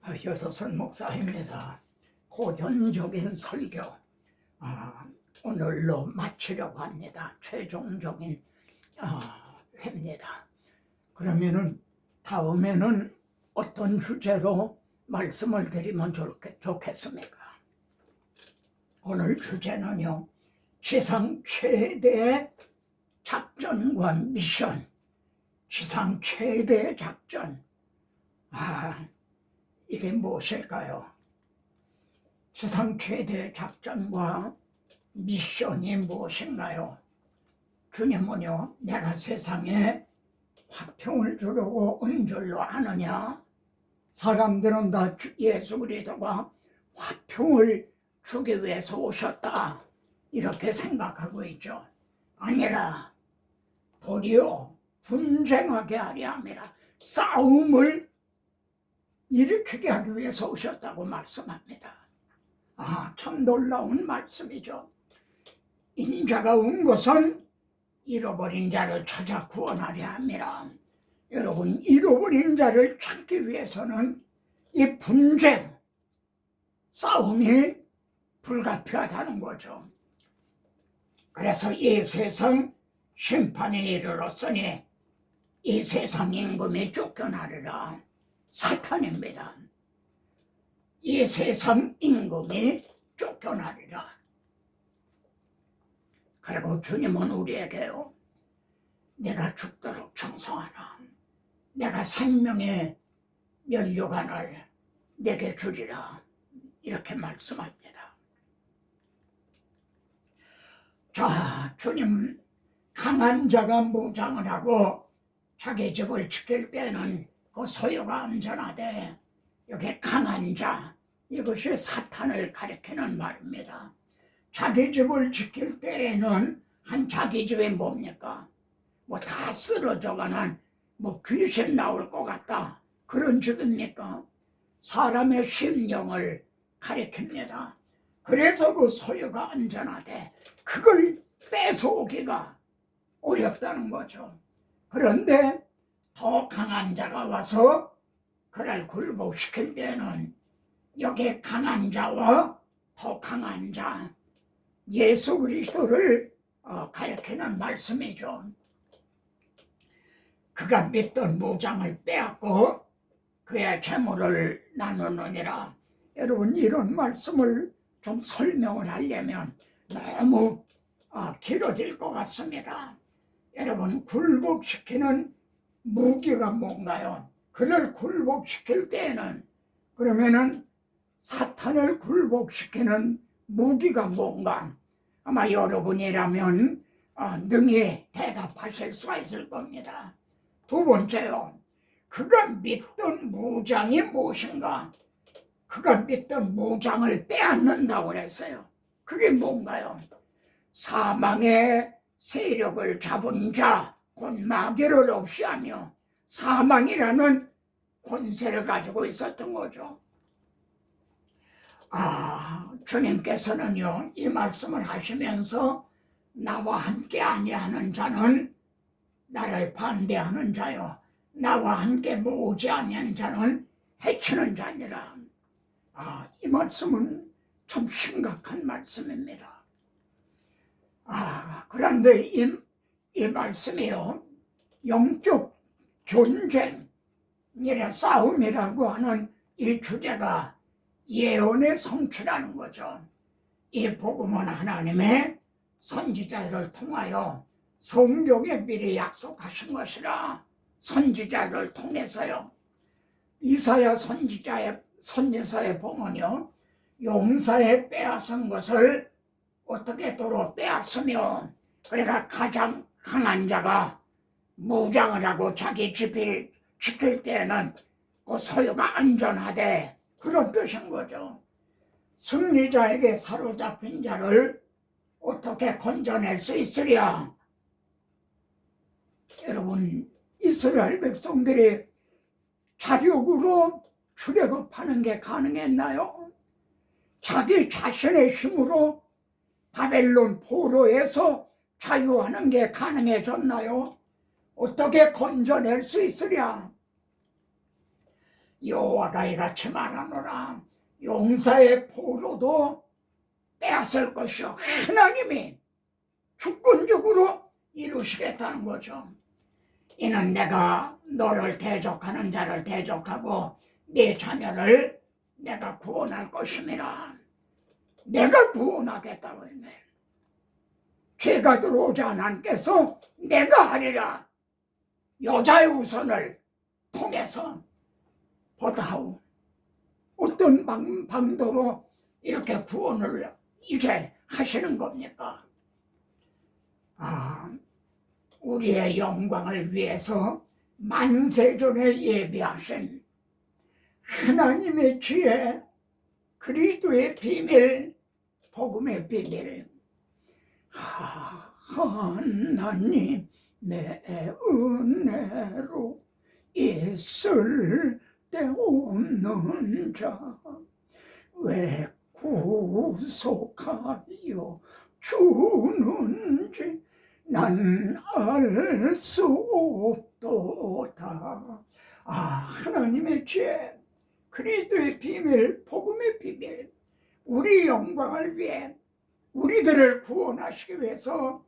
여도선 목사입니다. 고전적인 설교 오늘로 마치려고 합니다. 최종적인 회입니다. 그러면은 다음에는 어떤 주제로 말씀을 드리면 좋겠습니까? 오늘 주제는요, 지상 최대의 작전과 미션. 지상 최대의 작전. 이게 무엇일까요? 지상 최대의 작전과 미션이 무엇인가요? 주님은요, 내가 세상에 화평을 주려고 온 줄로 아느냐? 사람들은 다 예수 그리스도가 화평을 주기 위해서 오셨다, 이렇게 생각하고 있죠. 아니라 도리어 분쟁하게 하려 함이라, 싸움을 일으키게 하기 위해서 오셨다고 말씀합니다. 참 놀라운 말씀이죠. 인자가 온 것은 잃어버린 자를 찾아 구원하려 함이라. 여러분, 잃어버린 자를 찾기 위해서는 이 분쟁, 싸움이 불가피하다는 거죠. 그래서 이 세상 심판이 이르렀으니 이 세상 임금이 쫓겨나리라. 사탄입니다. 이 세상 임금이 쫓겨나리라. 그리고 주님은 우리에게요, 내가 죽도록 청성하라. 내가 생명의 면류관을 내게 주리라. 이렇게 말씀합니다. 자, 주님, 강한 자가 무장을 하고 자기 집을 지킬 때는 그 소유가 안전하되, 여기 강한 자, 이것이 사탄을 가리키는 말입니다. 자기 집을 지킬 때에는 자기 집이 뭡니까? 다 쓰러져가는 귀신 나올 것 같다, 그런 집입니까? 사람의 심령을 가리킵니다. 그래서 그 소유가 안전하되 그걸 뺏어오기가 어렵다는 거죠. 그런데 더 강한 자가 와서 그를 굴복시킬 때는 여기 강한 자와 더 강한 자, 예수 그리스도를 가리키는 말씀이죠. 그가 믿던 무장을 빼앗고 그의 재물을 나누느니라. 여러분, 이런 말씀을 좀 설명을 하려면 너무 길어질 것 같습니다. 여러분, 굴복시키는 무기가 뭔가요? 그를 굴복시킬 때에는, 그러면은 사탄을 굴복시키는 무기가 뭔가, 아마 여러분이라면 능히 대답하실 수가 있을 겁니다. 두 번째요, 그가 믿던 무장이 무엇인가? 그가 믿던 무장을 빼앗는다고 그랬어요. 그게 뭔가요? 사망의 세력을 잡은 자, 곧 마귀를 없이 하며 사망이라는 권세를 가지고 있었던 거죠. 주님께서는요, 이 말씀을 하시면서 나와 함께 아니하는 자는 나를 반대하는 자요, 나와 함께 모으지 아니하는 자는 해치는 자니라. 이 말씀은 참 심각한 말씀입니다. 그런데 이 말씀이요, 영적 전쟁이라, 싸움이라고 하는 이 주제가 예언의 성취라는 거죠. 이 복음은 하나님의 선지자를 통하여 성경에 미리 약속하신 것이라. 선지자를 통해서요. 이사야 선지서에 보면요, 용사에 빼앗은 것을 어떻게 도로 빼앗으며, 그러니까 가장 강한 자가 무장을 하고 자기 집을 지킬 때는 그 소유가 안전하되, 그런 뜻인 거죠. 승리자에게 사로잡힌 자를 어떻게 건져낼 수 있으랴? 여러분, 이스라엘 백성들이 자력으로 출애굽하는 게 가능했나요? 자기 자신의 힘으로 바벨론 포로에서 자유하는 게 가능해졌나요? 어떻게 건져낼 수 있으랴? 여호와가 이같이 말하노라. 용사의 포로도 빼앗을 것이요 하나님이 주권적으로 이루시겠다는 거죠. 이는 내가 너를 대적하는 자를 대적하고 네 자녀를 내가 구원할 것임이라. 내가 구원하겠다고 했네. 죄가 들어오지 않았께서 내가 하리라. 여자의 우선을 통해서 보다오 어떤 방도로 이렇게 구원을 이제 하시는 겁니까? 우리의 영광을 위해서 만세전에 예비하신 하나님의 지혜, 그리스도의 비밀, 복음의 비밀. 하나님 내 은혜로 있을 데 없는 자 왜 구속하여 주는지 난 알 수 없도다. 하나님의 지혜, 그리스도의 비밀, 복음의 비밀, 우리 영광을 위해 우리들을 구원하시기 위해서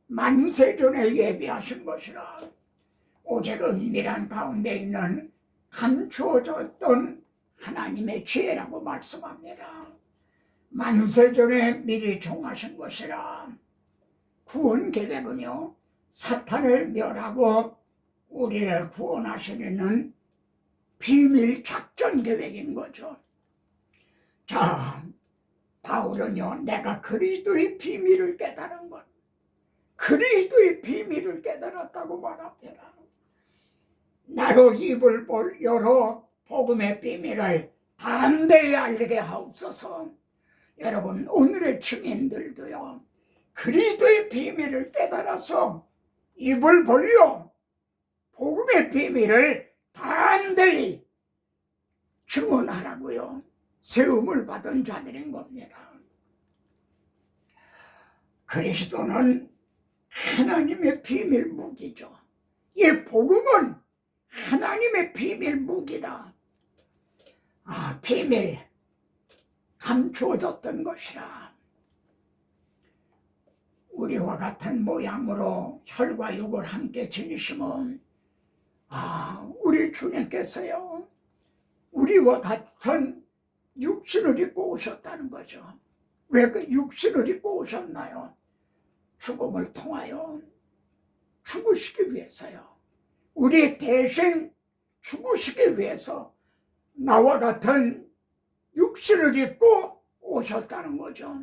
만세전에 예비하신 것이라. 오직 은밀한 가운데 있는 감추어졌던 하나님의 지혜라고 말씀합니다. 만세전에 미리 정하신 것이라. 구원 계획은요, 사탄을 멸하고 우리를 구원하시려는 비밀 작전 계획인 거죠. 자, 바울은요, 내가 그리스도의 비밀을 깨달은 것, 그리스도의 비밀을 깨달았다고 말합니다. 나로 입을 열어 복음의 비밀을 담대히 알게 하옵소서. 여러분, 오늘의 증인들도요, 그리스도의 비밀을 깨달아서 입을 벌려 복음의 비밀을 담대히 증언하라고요. 세움을 받은 자들인 겁니다. 그리스도는 하나님의 비밀 무기죠. 이 복음은 하나님의 비밀 무기다. 비밀, 감추어졌던 것이라. 우리와 같은 모양으로 혈과 육을 함께 지니심은 우리 주님께서요, 우리와 같은 육신을 입고 오셨다는 거죠. 왜 그 육신을 입고 오셨나요? 죽음을 통하여 죽으시기 위해서요. 우리 대신 죽으시기 위해서 나와 같은 육신을 입고 오셨다는 거죠.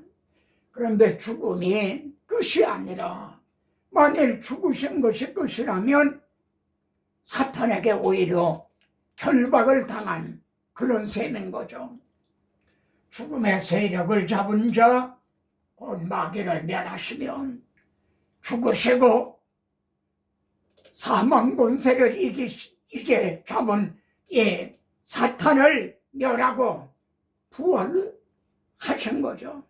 그런데 죽음이 끝이 아니라, 만일 죽으신 것이 끝이라면 사탄에게 오히려 결박을 당한 그런 셈인 거죠. 죽음의 세력을 잡은 자, 곧 마귀를 멸하시면 죽으시고 사망 권세를 이제 잡은 이 사탄을 멸하고 부활하신 거죠.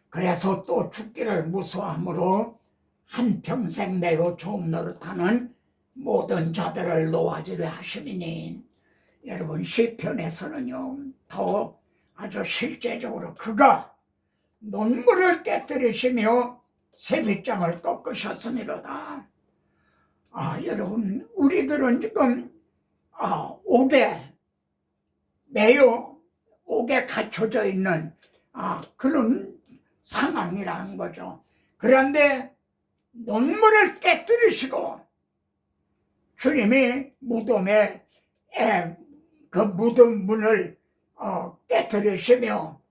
그래서 또 죽기를 무서워함으로 한평생 매우 좋은 노릇하는 모든 자들을 놓아지려 하심이니, 여러분, 시편에서는요, 더 아주 실제적으로 그가 논문을 깨뜨리시며 세빗장을 꺾으셨음이로다. 여러분, 우리들은 지금 매우 옥에 갇혀져 있는 그런 상황이라는 거죠. 그런데 논문을 깨뜨리시고 주님이 무덤에 그 무덤 문을 깨뜨리시며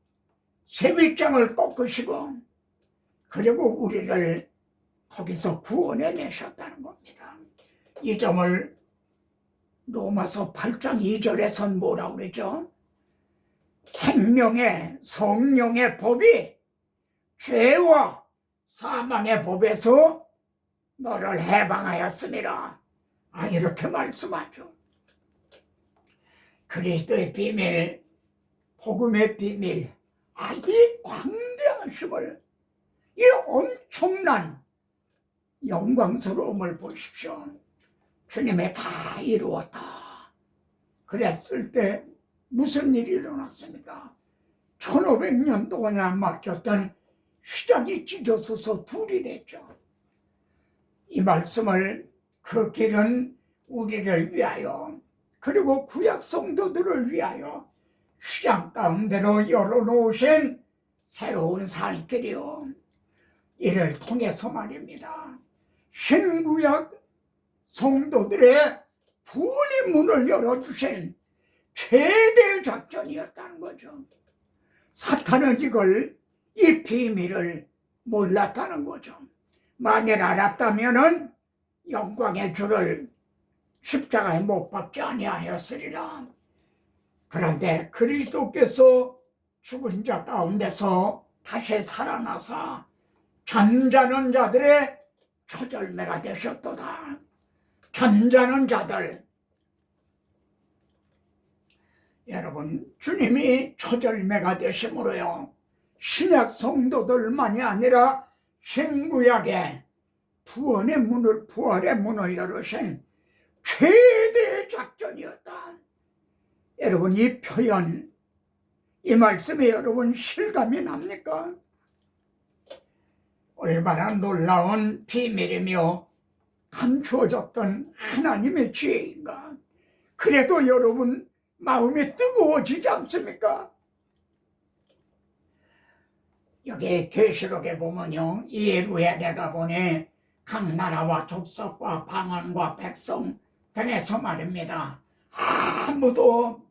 세빗장을 꺾으시고, 그리고 우리를 거기서 구원해 내셨다는 겁니다. 이 점을 로마서 8장 2절에선 뭐라고 그러죠? 생명의 성령의 법이 죄와 사망의 법에서 너를 해방하였음이라. 이렇게 말씀하죠. 그리스도의 비밀, 복음의 비밀, 이 광대하심을, 이 엄청난 영광스러움을 보십시오. 주님이 다 이루었다. 그랬을 때 무슨 일이 일어났습니까? 1500년 동안 맡겼던 휘장이 찢어져서 둘이 됐죠. 이 말씀을 그 길은 우리를 위하여 그리고 구약 성도들을 위하여 휘장 가운데로 열어놓으신 새로운 살 길이요. 이를 통해서 말입니다. 신구약 성도들의 구원의 문을 열어주신 최대의 작전이었다는 거죠. 사탄은 이 비밀을 몰랐다는 거죠. 만일 알았다면은 영광의 주를 십자가에 못 박지 아니하였으리라. 그런데 그리스도께서 죽은 자 가운데서 다시 살아나사 잠자는 자들의 초절매가 되셨도다. 잠자는 자들, 여러분, 주님이 초절매가 되심으로요, 신약 성도들만이 아니라 신구약의 부활의 문을 열으신 최대의 작전이었다. 여러분, 이 표현, 이 말씀에 여러분 실감이 납니까? 얼마나 놀라운 비밀이며 감추어졌던 하나님의 지혜인가. 그래도 여러분 마음이 뜨거워지지 않습니까? 여기 계시록에 보면요, 이에 후에 내가 보니 각 나라와 족속과 방언과 백성 등에서 말입니다. 아무도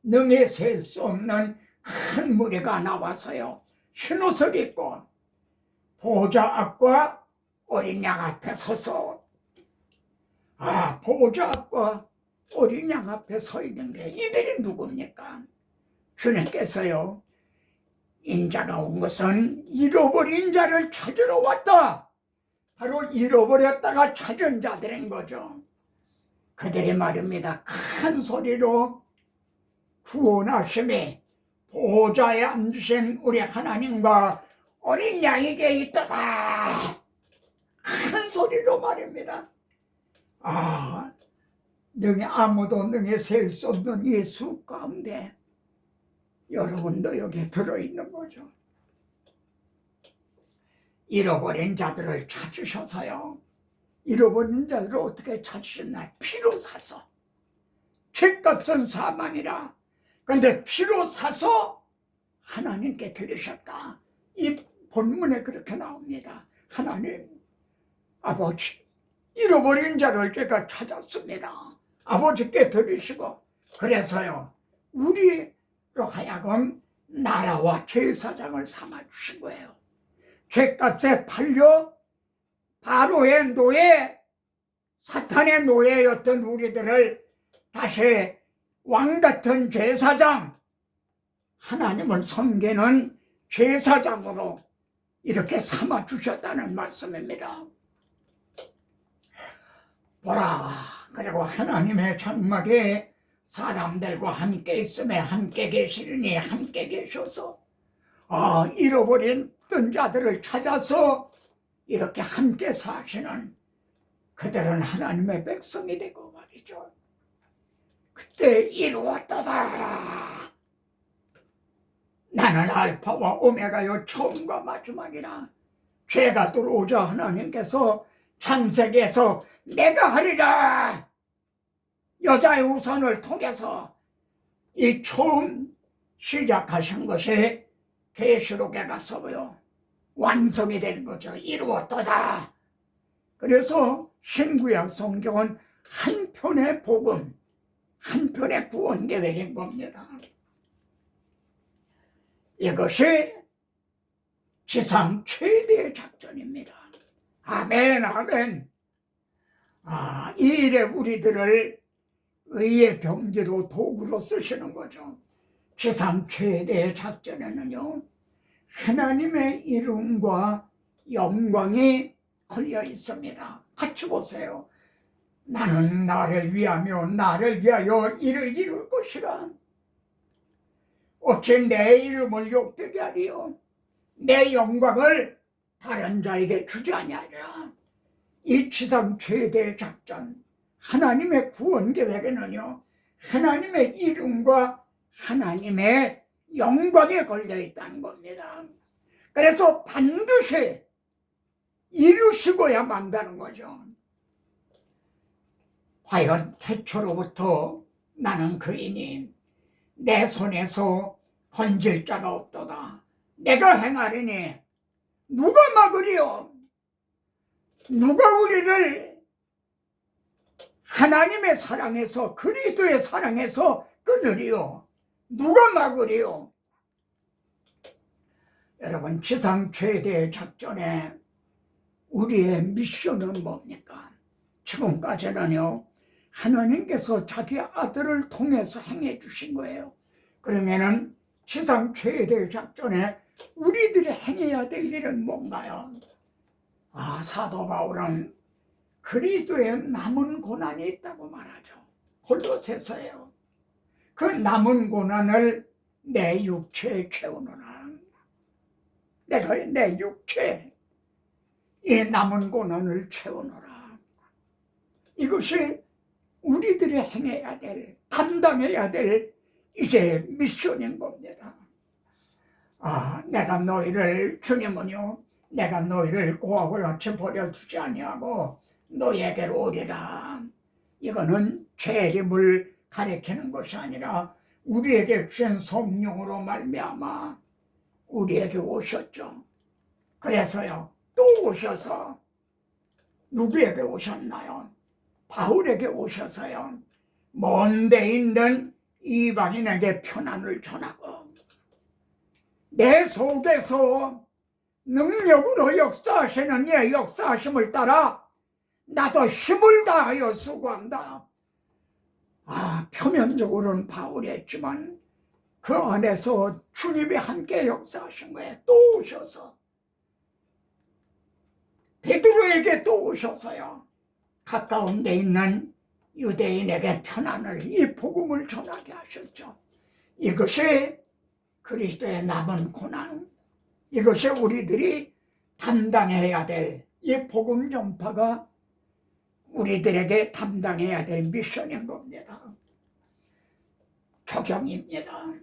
능히 셀 수 없는 큰 무리가 나와서요, 흰옷을 입고 보좌 앞과 어린 양 앞에 서서, 보좌 앞과 어린 양 앞에 서 있는 게 이들이 누굽니까? 주님께서요, 인자가 온 것은 잃어버린 자를 찾으러 왔다. 바로 잃어버렸다가 찾은 자들인 거죠. 그들이 말입니다. 큰 소리로 구원하심이 보좌에 앉으신 우리 하나님과 어린 양에게 있도다. 큰 소리로 말입니다. 아무도 능히 셀 수 없는 이 숲 가운데 여러분도 여기 들어있는 거죠. 잃어버린 자들을 찾으셔서요, 잃어버린 자들을 어떻게 찾으셨나? 피로 사서. 죄값은 사망이라. 그런데 피로 사서 하나님께 드리셨다. 이 본문에 그렇게 나옵니다. 하나님, 아버지, 잃어버린 자를 제가 찾았습니다. 아버지께 드리시고, 그래서요, 우리로 하여금 나라와 제사장을 삼아주신 거예요. 죄값에 팔려 바로의 노예, 사탄의 노예였던 우리들을 다시 왕같은 제사장, 하나님을 섬기는 제사장으로 이렇게 삼아주셨다는 말씀입니다. 보라, 그리고 하나님의 장막에 사람들과 함께 있음에 함께 계시리니 함께 계셔서 잃어버린 자들을 찾아서 이렇게 함께 사시는 그들은 하나님의 백성이 되고 말이죠. 그때 이루었도다. 나는 알파와 오메가요, 처음과 마지막이라. 죄가 들어오자 하나님께서 창세기에서 내가 하리라, 여자의 우선을 통해서 이 처음 시작하신 것이 계시록에 가서요 완성이 된 거죠. 이루었도다. 그래서 신구약 성경은 한 편의 복음, 한 편의 구원 계획인 겁니다. 이것이 지상 최대의 작전입니다. 아멘, 아멘. 이 일에 우리들을 의의 병기로 도구로 쓰시는 거죠. 지상 최대의 작전에는요, 하나님의 이름과 영광이 걸려 있습니다. 같이 보세요. 나는 나를 위하며 나를 위하여 이를 이룰 것이라. 어찌 내 이름을 욕되게 하리요, 내 영광을 다른 자에게 주지 아니하리라. 이 지상 최대의 작전, 하나님의 구원 계획에는요, 하나님의 이름과 하나님의 영광에 걸려 있다는 겁니다. 그래서 반드시 이루시고야 만다는 거죠. 과연 태초로부터 나는 그이니 내 손에서 건질 자가 없도다. 내가 행하리니 누가 막으리요? 누가 우리를 하나님의 사랑에서, 그리스도의 사랑에서 끊으리요? 누가 막으리요? 여러분, 지상 최대의 작전에 우리의 미션은 뭡니까? 지금까지는요, 하나님께서 자기 아들을 통해서 행해 주신 거예요. 그러면은 지상 최대의 작전에 우리들이 행해야 될 일은 뭔가요? 사도 바울은 그리스도의 남은 고난이 있다고 말하죠. 골로새서예요. 그 남은 고난을 내 육체에 채우노라. 내가 내 육체에 이 남은 고난을 채우노라. 이것이 우리들이 행해야 될, 감당해야 될 이제 미션인 겁니다. 내가 너희를, 주님은요, 내가 너희를 고아와 같이 버려두지 아니하고 너희에게로 오리라. 이거는 재림을 가리키는 것이 아니라 우리에게 주신 성령으로 말미암아 우리에게 오셨죠. 그래서요, 또 오셔서 누구에게 오셨나요? 바울에게 오셔서요, 먼 데 있는 이방인에게 편안을 전하고 내 속에서 능력으로 역사하시는 예 역사하심을 따라 나도 힘을 다하여 수고한다. 표면적으로는 바울이 했지만 그 안에서 주님이 함께 역사하신 거예요. 또 오셔서 베드로에게 또 오셔서요, 가까운 데 있는 유대인에게 편안을, 이 복음을 전하게 하셨죠. 이것이 그리스도의 남은 고난, 이것이 우리들이 담당해야 될, 이 복음 전파가 우리들에게 담당해야 될 미션인 겁니다. 초경입니다.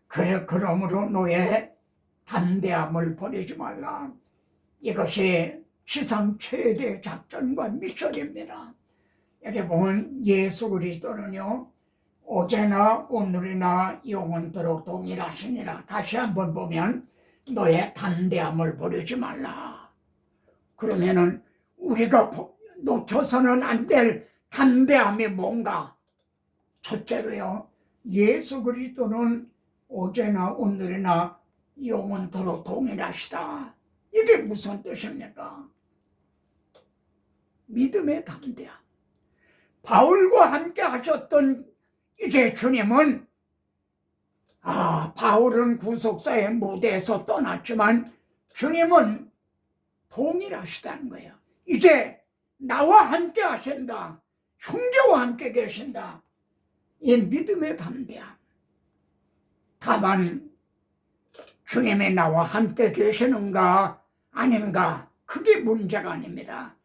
그러므로 너의 담대함을 버리지 말라. 이것이 지상 최대 작전과 미션입니다. 여기 보면 예수 그리스도는요, 어제나 오늘이나 영원토록 동일하시니라. 다시 한번 보면 너의 담대함을 버리지 말라. 그러면은 우리가 놓쳐서는 안 될 담대함이 뭔가? 첫째로요, 예수 그리스도는 어제나 오늘이나 영원토록 동일하시다. 이게 무슨 뜻입니까? 믿음의 담대함. 바울과 함께 하셨던 이제 주님은, 바울은 구속사의 무대에서 떠났지만 주님은 동일하시다는 거예요. 이제 나와 함께 하신다. 형제와 함께 계신다. 이 믿음의 담대함. 다만 주님이 나와 함께 계시는가 아닌가, 그게 문제가 아닙니다.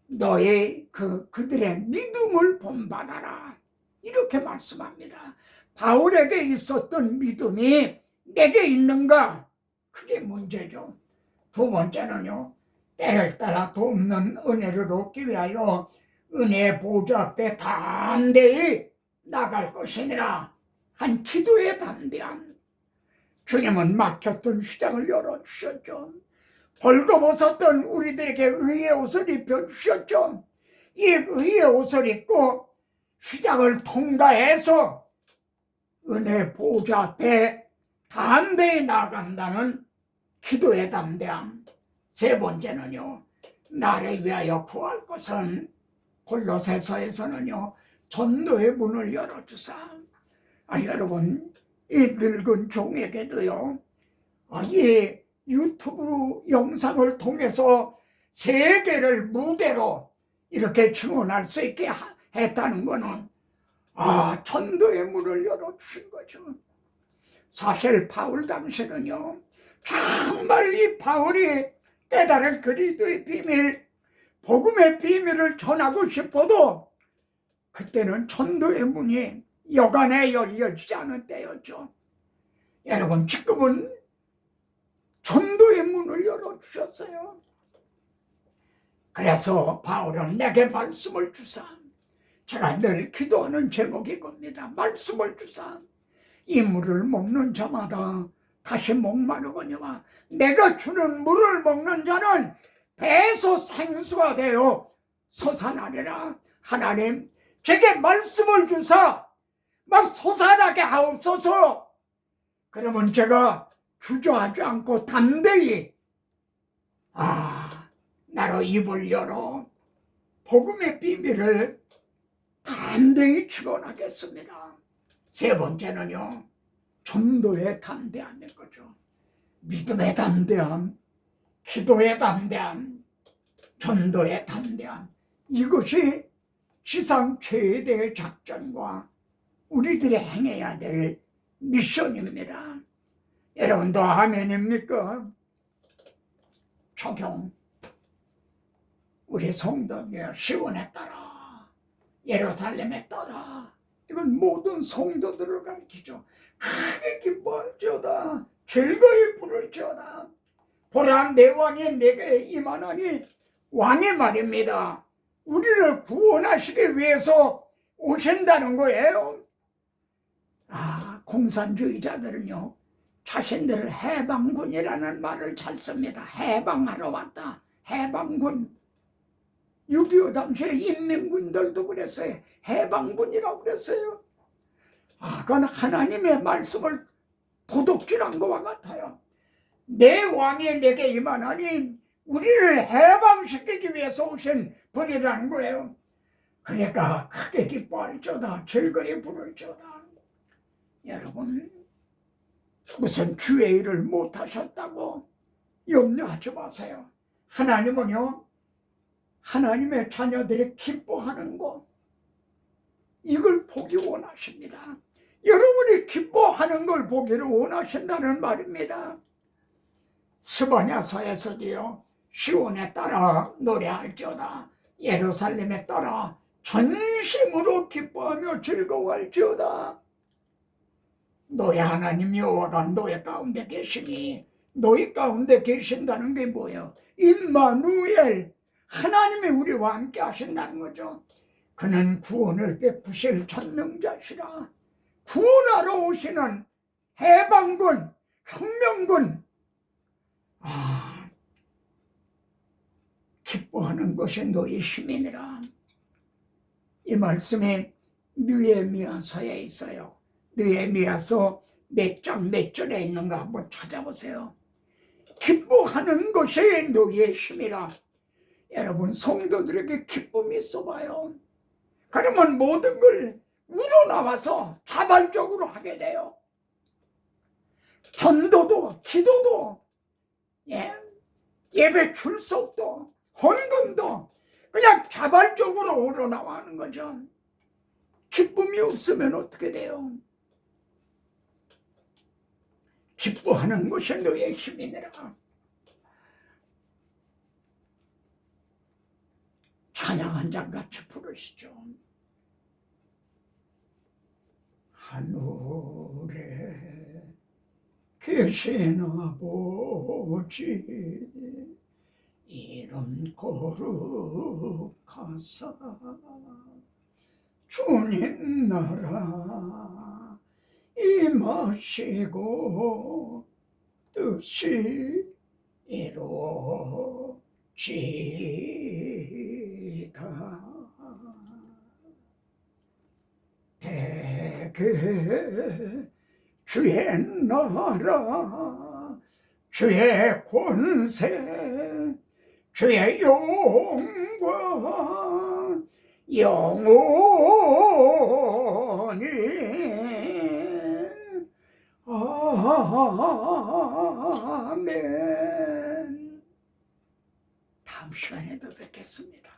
너의 그들의 믿음을 본받아라. 이렇게 말씀합니다. 바울에게 있었던 믿음이 내게 있는가? 그게 문제죠. 두 번째는요, 때를 따라 돕는 은혜를 얻기 위하여 은혜의 보좌 앞에 담대히 나갈 것이니라 한 기도의 담대함. 주님은 막혔던 시장을 열어주셨죠. 벌거벗었던 우리들에게 의의 옷을 입혀주셨죠. 이 의의 옷을 입고 시장을 통과해서 은혜 보좌 앞에 담대히 나간다는 기도의 담대함. 세 번째는요, 나를 위하여 구할 것은 골로새서에서는요, 전도의 문을 열어주사. 여러분, 이 늙은 종에게도요, 이 유튜브 영상을 통해서 세계를 무대로 이렇게 증언할 수 있게 했다는 거는 전도의 문을 열어주신 거죠. 사실 바울 당시는요, 정말 이 바울이 깨달은 그리스도의 비밀, 복음의 비밀을 전하고 싶어도 그때는 전도의 문이 여간에 열려지지 않은 때였죠. 여러분, 지금은 전도의 문을 열어주셨어요. 그래서 바울은 내게 말씀을 주사, 제가 늘 기도하는 제목이 이겁니다. 말씀을 주사 이 물을 먹는 자마다 다시 목마르거니와 내가 주는 물을 먹는 자는 배에서 생수가 되어 솟아나리라. 하나님, 제게 말씀을 주사 막 솟아나게 하옵소서. 그러면 제가 주저하지 않고 담대히 나로 입을 열어 복음의 비밀을 담대히 증언하겠습니다. 세 번째는요, 전도의 담대함인 거죠. 믿음의 담대함, 기도의 담대함, 전도의 담대함. 이것이 지상 최대의 작전과 우리들이 행해야 될 미션입니다. 여러분도 아멘입니까? 적용. 우리 성도들 시온에 따라, 예루살렘에 따라, 이건 모든 성도들을 가리키죠. 크게 기뻐할지어다, 즐거이 부를지어다. 보라, 내 왕이 내게 임하나니. 왕이 말입니다. 우리를 구원하시기 위해서 오신다는 거예요. 공산주의자들은요, 자신들을 해방군이라는 말을 잘 씁니다. 해방하러 왔다, 해방군. 6.25 당시에 인민군들도 그랬어요. 해방군이라고 그랬어요. 그건 하나님의 말씀을 도둑질한 것과 같아요. 내 왕이 내게 임하나니 우리를 해방시키기 위해서 오신 분이라는 거예요. 그러니까 크게 기뻐할지어다, 즐거이 부를지어다. 여러분, 무슨 주의 일을 못하셨다고 염려하지 마세요. 하나님은요, 하나님의 자녀들이 기뻐하는 것, 이걸 보기 원하십니다. 여러분이 기뻐하는 걸 보기를 원하신다는 말입니다. 스바냐서에서도요, 시온에 따라 노래할지어다, 예루살렘에 따라 전심으로 기뻐하며 즐거워할지어다. 너의 하나님 여호와가 너의 가운데 계시니, 너희 가운데 계신다는 게 뭐예요? 임마누엘, 하나님이 우리와 함께 하신다는 거죠. 그는 구원을 베푸실 전능자시라. 구원하러 오시는 해방군, 혁명군. 기뻐하는 것이 너희 힘이니라. 이 말씀이 느헤미야서에 있어요. 느헤미야서 몇 장 몇 절에 있는가 한번 찾아보세요. 기뻐하는 것이 너희의 힘이라. 여러분, 성도들에게 기쁨이 있어봐요. 그러면 모든 걸 우러나와서 자발적으로 하게 돼요. 전도도, 기도도, 예배 출석도, 헌금도 그냥 자발적으로 우러나와 하는 거죠. 기쁨이 없으면 어떻게 돼요? 기뻐하는 것이 너의 힘이니라. 찬양 한 장 같이 부르시죠. 하늘에 계신 아버지, 이름 거룩하사 주님 나라 임하시고 뜻이 이루어지다. 대개 주의 나라, 주의 권세, 주의 영광 영원히. 아멘. 다음 시간에도 뵙겠습니다.